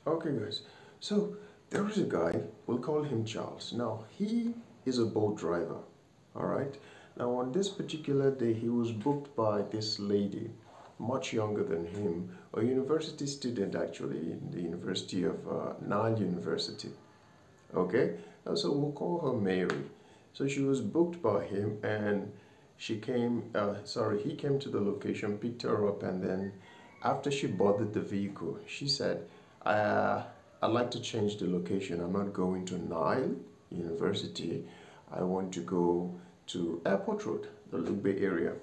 Okay, guys. So there is a guy, we'll call him Charles. Now, he is a boat driver, all right? Now, on this particular day, he was booked by this lady, much younger than him, a university student actually, in the University of Nile University, okay? So we'll call her Mary. So she was booked by him and he came to the location, picked her up, and then after she boarded the vehicle, she said, I'd like to change the location. I'm not going to Nile University. I want to go to Airport Road, the Lugbe area.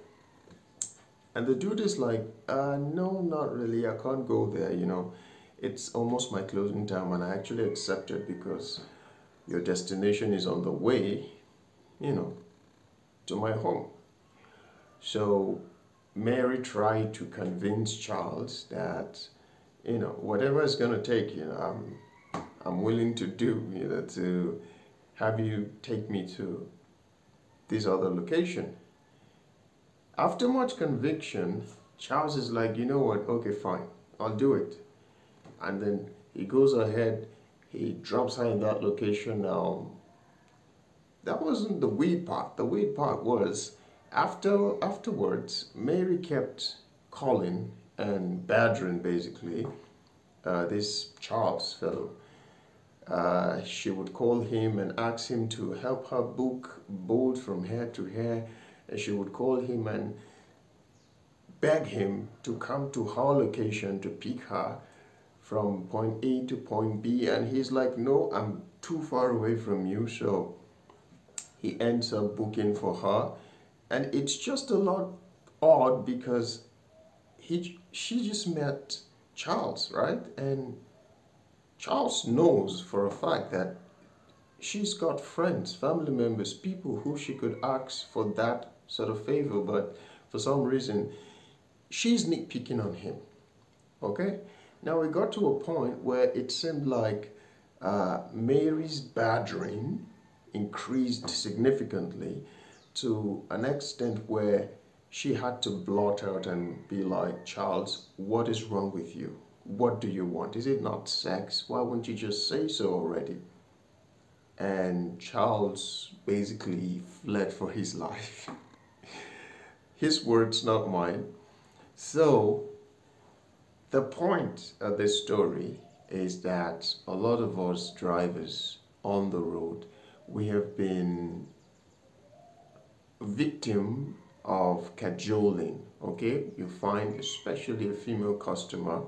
And the dude is like, no, not really. I can't go there, you know. It's almost my closing time, and I actually accepted because your destination is on the way, you know, to my home. So Mary tried to convince Charles that, you know, whatever it's going to take, you know, I'm willing to do, you know, to have you take me to this other location. After much conviction, Charles is like, you know what, okay, fine, I'll do it. And then he goes ahead, he drops her in that location. Now, that wasn't the weird part. The weird part was afterwards, Mary kept calling and badgering basically this Charles fellow. She would call him and ask him to help her book boat from here to here. And she would call him and beg him to come to her location to pick her from point A to point B. And he's like, no, I'm too far away from you. So he ends up booking for her. And it's just a lot odd because she just met Charles, right? And Charles knows for a fact that she's got friends, family members, people who she could ask for that sort of favor, but for some reason, she's nitpicking on him, okay? Now we got to a point where it seemed like Mary's badgering increased significantly to an extent where she had to blot out and be like, Charles, what is wrong with you? What do you want? Is it not sex? Why won't you just say so already? And Charles basically fled for his life. His words, not mine. So, the point of this story is that a lot of us drivers on the road, we have been victim of cajoling, okay? You find especially a female customer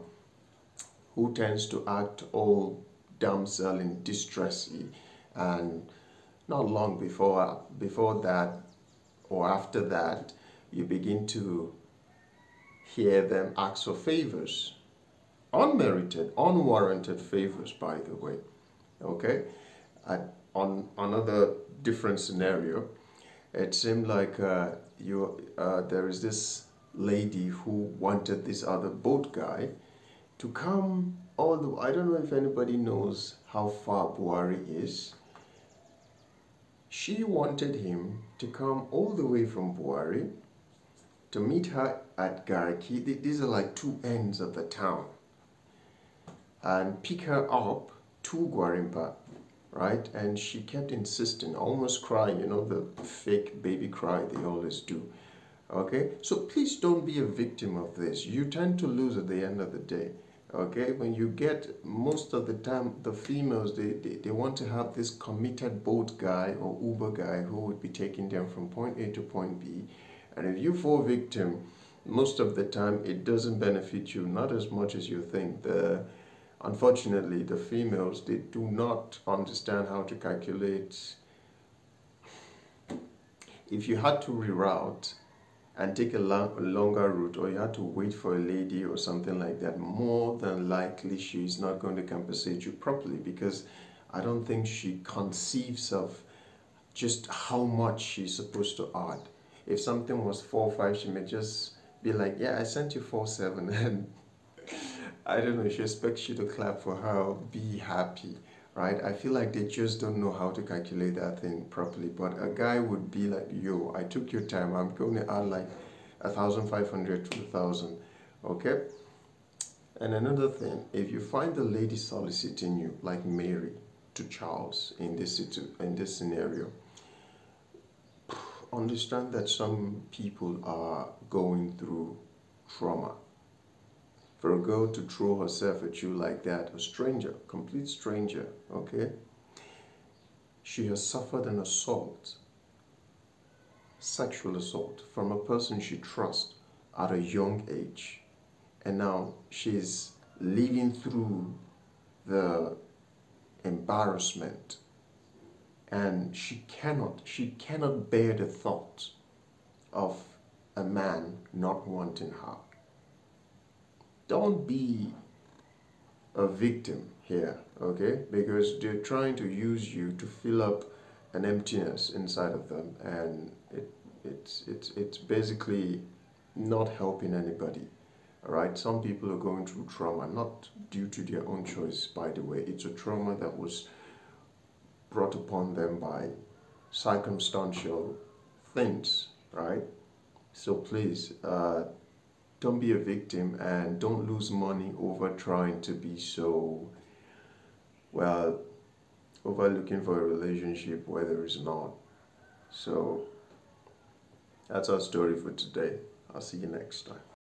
who tends to act all damsel in distressy, and not long before that or after that, you begin to hear them ask for favors, unmerited, unwarranted favors, by the way, okay? On another different scenario, it seemed like there is this lady who wanted this other boat guy to come all the, I don't know if anybody knows how far Buhari is. She wanted him to come all the way from Buhari to meet her at Garki. These are like two ends of the town, and pick her up to Gwarimpa, right? And she kept insisting, almost crying, you know, the fake baby cry they always do. Okay, so please don't be a victim of this. You tend to lose at the end of the day. Okay, when you get, most of the time, the females, they want to have this committed boat guy or Uber guy who would be taking them from point A to point B. And if you fall victim, most of the time it doesn't benefit you, not as much as you think. Unfortunately, the females, they do not understand how to calculate. If you had to reroute and take a longer route, or you had to wait for a lady or something like that, more than likely she's not going to compensate you properly, because I don't think she conceives of just how much she's supposed to add. If something was 4-5, she may just be like, yeah, I sent you 4-7, and I don't know, she expects you to clap for her or be happy, right? I feel like they just don't know how to calculate that thing properly. But a guy would be like, yo, I took your time, I'm going to add like 1,500 to 2,000, okay? And another thing, if you find the lady soliciting you, like Mary to Charles in this scenario, understand that some people are going through trauma. For a girl to throw herself at you like that, a stranger, complete stranger, okay? She has suffered an assault, sexual assault, from a person she trusts at a young age. And now she's living through the embarrassment, and she cannot bear the thought of a man not wanting her. Don't be a victim here, okay? Because they're trying to use you to fill up an emptiness inside of them, and it's basically not helping anybody. All right, some people are going through trauma, not due to their own choice, by the way. It's a trauma that was brought upon them by circumstantial things, right? So please, don't be a victim, and don't lose money over trying to be so, well, over looking for a relationship where there is not. So that's our story for today. I'll see you next time.